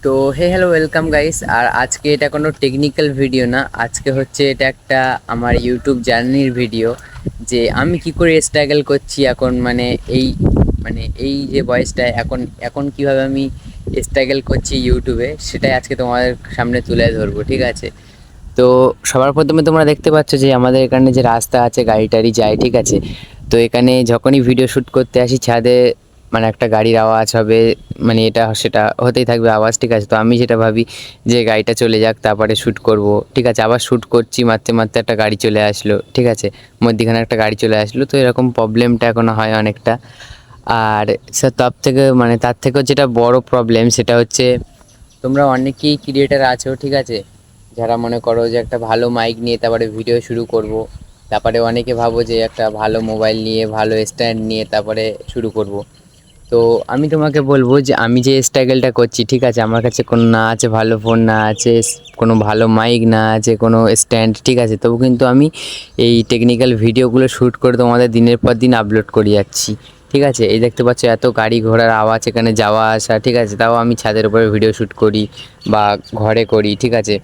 তো hello welcome guys. আর আজকে এটা কোনো টেকনিক্যাল ভিডিও না, আজকে হচ্ছে এটা একটা আমার ইউটিউব জার্নির ভিডিও। যে আমি কি করে স্ট্রাগল করছি এখন, এই এই যে বয়সটা এখন এখন কিভাবে আমি স্ট্রাগল করছি ইউটিউবে, সেটাই আজকে তোমাদের সামনে তুলে ধরবো, ঠিক আছে? তো সবার প্রথমে তোমরা দেখতে পাচ্ছ যে আমাদের এখানে যে রাস্তা আছে, গাড়ি টাড়ি যায়, ঠিক আছে? তো এখানে যখনই ভিডিও শ্যুট করতে আসি ছাদে, একটা গাড়ির আওয়াজ হবে, এটা সেটা হতেই থাকবে আওয়াজ, ঠিক আছে? তো আমি যেটা ভাবি যে গাড়িটা চলে যাক, তারপরে শ্যুট করব, ঠিক আছে? আবার শ্যুট করছি, মারতে মারতে একটা গাড়ি চলে আসলো, ঠিক আছে? মধ্যিখানে একটা গাড়ি চলে আসলো, তো এরকম প্রবলেমটা এখনো হয় অনেকটা। আর স্যার তার থেকেও যেটা বড় প্রবলেম সেটা হচ্ছে, তোমরা অনেকেই ক্রিয়েটার আছো, ঠিক আছে? যারা মনে করো যে একটা ভালো মাইক নিয়ে তারপরে ভিডিও শুরু করব, তারপরে অনেকে ভাবো যে একটা ভালো মোবাইল নিয়ে, ভালো স্ট্যান্ড নিয়ে তারপরে শুরু করব। তো আমি তোমাকে বলবো যে আমি যে স্ট্রাগলটা করছি, ঠিক আছে? আমার কাছে কোনো না আছে ভালো ফোন, না আছে কোনো ভালো মাইক, না আছে কোনো স্ট্যান্ড, ঠিক আছে? তবু কিন্তু আমি এই টেকনিক্যাল ভিডিওগুলো শ্যুট করে তোমাদের দিনের পর দিন আপলোড করে যাচ্ছি, ঠিক আছে? এই দেখতে পাচ্ছ এত গাড়ি ঘোড়ার আওয়াজ এখানে যাওয়া আসা, ঠিক আছে? তাও আমি ছাদের উপরে ভিডিও শ্যুট করি বা ঘরে করি, ঠিক আছে?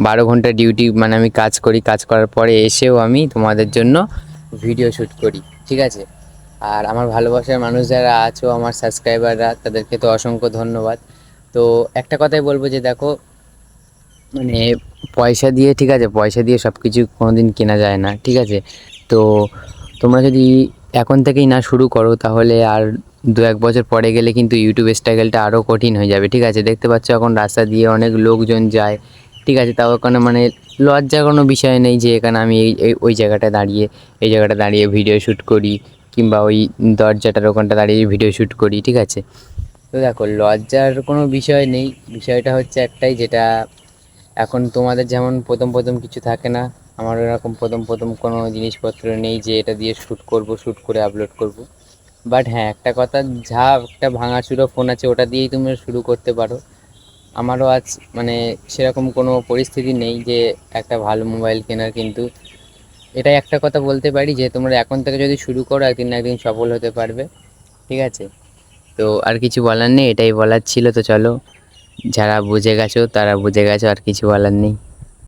12 ঘন্টা ডিউটি, আমি কাজ করি, কাজ করার পরে এসেও আমি তোমাদের জন্য ভিডিও শ্যুট করি, ঠিক আছে? আর আমার ভালোবাসার মানুষ যারা আছো, আমার সাবস্ক্রাইবাররা, তাদেরকে তো অসংখ্য ধন্যবাদ। তো একটা কথাই বলবো যে দেখো, মানে পয়সা দিয়ে, ঠিক আছে, পয়সা দিয়ে সব কিছু কোনো দিন কেনা যায় না, ঠিক আছে? তো তোমরা যদি এখন থেকেই না শুরু করো, তাহলে আর 1-2 বছর পরে গেলে কিন্তু ইউটিউব স্ট্রাগলটা আরও কঠিন হয়ে যাবে, ঠিক আছে? দেখতে পাচ্ছ এখন রাস্তা দিয়ে অনেক লোকজন যায়, ঠিক আছে? তাও ওখানে লজ্জার কোনো বিষয় নেই যে এখানে আমি ওই জায়গাটায় দাঁড়িয়ে, এই জায়গাটা দাঁড়িয়ে ভিডিও শ্যুট করি, কিংবা ওই দরজাটার ওখানটা দাঁড়িয়ে ভিডিও শ্যুট করি, ঠিক আছে? তো দেখো, লজ্জার কোনো বিষয় নেই, বিষয়টা হচ্ছে একটাই, যেটা এখন তোমাদের যেমন প্রথম প্রথম কিছু থাকে না, আমার এরকম প্রথম প্রথম কোনো জিনিসপত্র নেই যে এটা দিয়ে শ্যুট করব, শ্যুট করে আপলোড করব। বাট হ্যাঁ, একটা কথা, যা একটা ভাঙাচুরো ফোন আছে ওটা দিয়েই তুমি শুরু করতে পারো। আমারও আজ সেরকম কোনো পরিস্থিতি নেই যে একটা ভালো মোবাইল কেনার, কিন্তু এটাই একটা কথা বলতে পারি যে তোমরা এখন থেকে যদি শুরু করো, একদিন না একদিন সফল হতে পারবে, ঠিক আছে? তো আর কিছু বলার নেই, এটাই বলার ছিল। তো চলো, যারা বুঝে গেছো তারা বুঝে গেছো, আর কিছু বলার নেই।